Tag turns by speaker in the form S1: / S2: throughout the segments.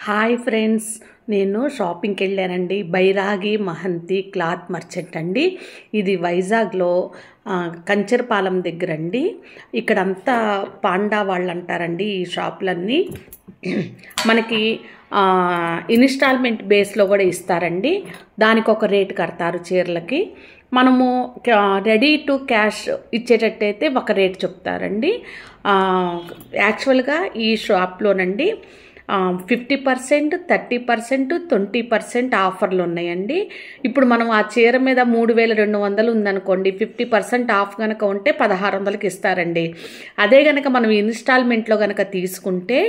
S1: Hi friends, నేను షాపింగ్కి వెళ్ళానండి. బైరాగి మహంతి క్లాత్ మర్చెంట్ అండి. ఇది వైజాగ్లో కంచరపాలెం దగ్గర అండి. ఇక్కడంతా పాండా వాళ్ళు అంటారండి. ఈ షాపులన్నీ మనకి ఇన్స్టాల్మెంట్ బేస్లో కూడా ఇస్తారండి. దానికి ఒక రేటు కడతారు చీరలకి. మనము రెడీ టు క్యాష్ ఇచ్చేటట్టయితే ఒక రేటు చెప్తారండి. యాక్చువల్గా ఈ షాప్లోనండి 50%, 30%, 20% ఆఫర్లు ఉన్నాయండి. ఇప్పుడు మనం ఆ చీర మీద 3200 ఉందనుకోండి, 50% ఆఫ్ కనుక ఉంటే 1600కి ఇస్తారండి. అదే కనుక మనం ఇన్స్టాల్మెంట్లో కనుక తీసుకుంటే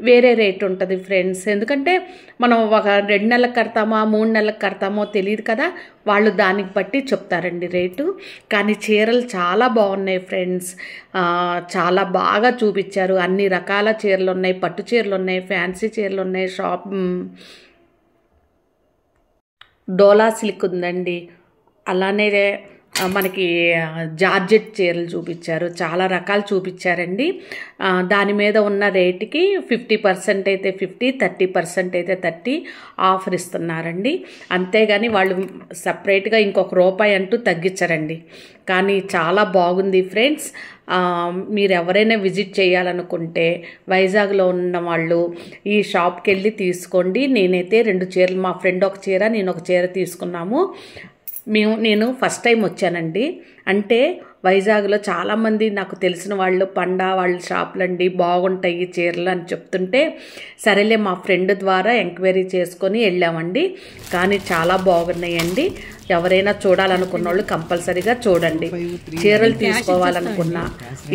S1: వేరే రేట్ ఉంటుంది ఫ్రెండ్స్. ఎందుకంటే మనం ఒక 2 నెలలకు కడతామో 3 నెలలకు కడతామో తెలియదు కదా, వాళ్ళు దానికి బట్టి చెప్తారండి రేటు. కానీ చీరలు చాలా బాగున్నాయి ఫ్రెండ్స్, చాలా బాగా చూపించారు. అన్ని రకాల చీరలు ఉన్నాయి, పట్టు చీరలు ఉన్నాయి, ఫ్యాన్సీ చీరలు ఉన్నాయి, డోలా సిల్క్ ఉందండి. అలానే మనకి జార్జెట్ చీరలు చూపించారు, చాలా రకాలు చూపించారండి. దాని మీద ఉన్న రేటుకి 50% అయితే 50, 30% అయితే 30 ఆఫర్ ఇస్తున్నారండి. అంతేగాని వాళ్ళు సపరేట్గా ఇంకొక రూపాయి అంటూ తగ్గించరండి. కానీ చాలా బాగుంది ఫ్రెండ్స్. మీరు ఎవరైనా విజిట్ చేయాలనుకుంటే వైజాగ్లో ఉన్న వాళ్ళు ఈ షాప్కి వెళ్ళి తీసుకోండి. నేనైతే 2 చీరలు, మా ఫ్రెండ్ ఒక చీర, నేను ఒక చీర తీసుకున్నాము. నేను ఫస్ట్ టైం వచ్చానండి. అంటే వైజాగ్లో చాలామంది నాకు తెలిసిన వాళ్ళు పండా వాళ్ళ షాపులండి బాగుంటాయి చీరలు అని చెప్తుంటే, సరేలే మా ఫ్రెండ్ ద్వారా ఎంక్వైరీ చేసుకొని వెళ్ళామండి. కానీ చాలా బాగున్నాయండి. ఎవరైనా చూడాలనుకున్న వాళ్ళు కంపల్సరీగా చూడండి. చీరలు తీసుకోవాలనుకున్నా,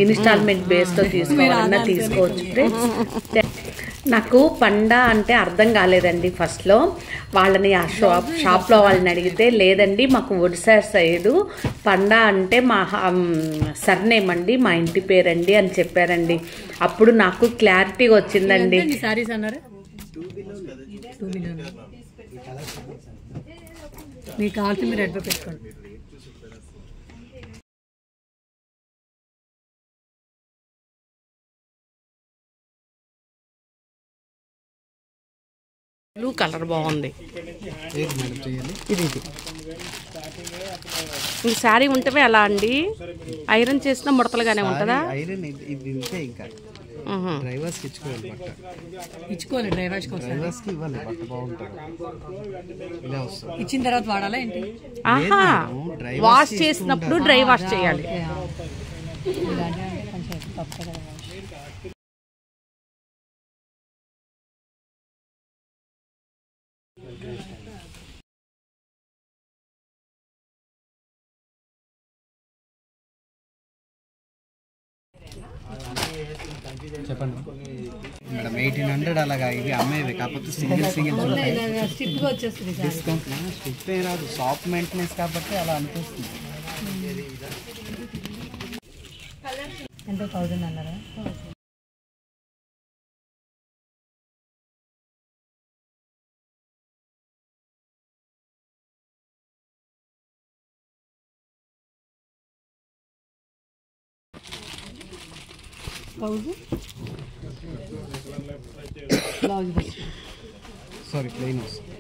S1: ఇన్స్టాల్మెంట్ బేస్తో తీసుకోవాలన్నా తీసుకోవచ్చు ఫ్రెండ్స్. నాకు పండా అంటే అర్థం కాలేదండి ఫస్ట్లో. వాళ్ళని ఆ షాప్లో వాళ్ళని అడిగితే, లేదండి మాకు ఒడిశా సైడు పండా అంటే మా సర్నేమ్ అండి, మా ఇంటి పేరండి అని చెప్పారండి. అప్పుడు నాకు క్లారిటీ వచ్చిందండి.
S2: మీకు కావాల్సి మీరు అడ్డు పెట్టుకోండి.
S1: బ్లూ కలర్ బాగుంది. ఈ శారీ ఉంటే అలా అండి, ఐరన్ చేసిన ముడతలుగానే ఉంటుందా?
S2: ఇచ్చుకోవాలి డ్రైవర్స్ ఇచ్చిన తర్వాత వాడాలా ఏంటి?
S1: ఆహా, వాష్ చేసినప్పుడు డ్రై వాష్ చేయాలి.
S3: చెప్పండి మేడం. 1800 అలాగా ఇవి అమ్మేవి, కాకపోతే సింగిల్ డిస్కౌంట్ స్టిక్ రాదు, షాప్ మెయింటెనెన్స్ కాబట్టి అలా అనిపిస్తుంది.
S2: ఎంత 1000 అన్నారా?
S3: సారీ, ప్లెయిన్ వస్తుంది.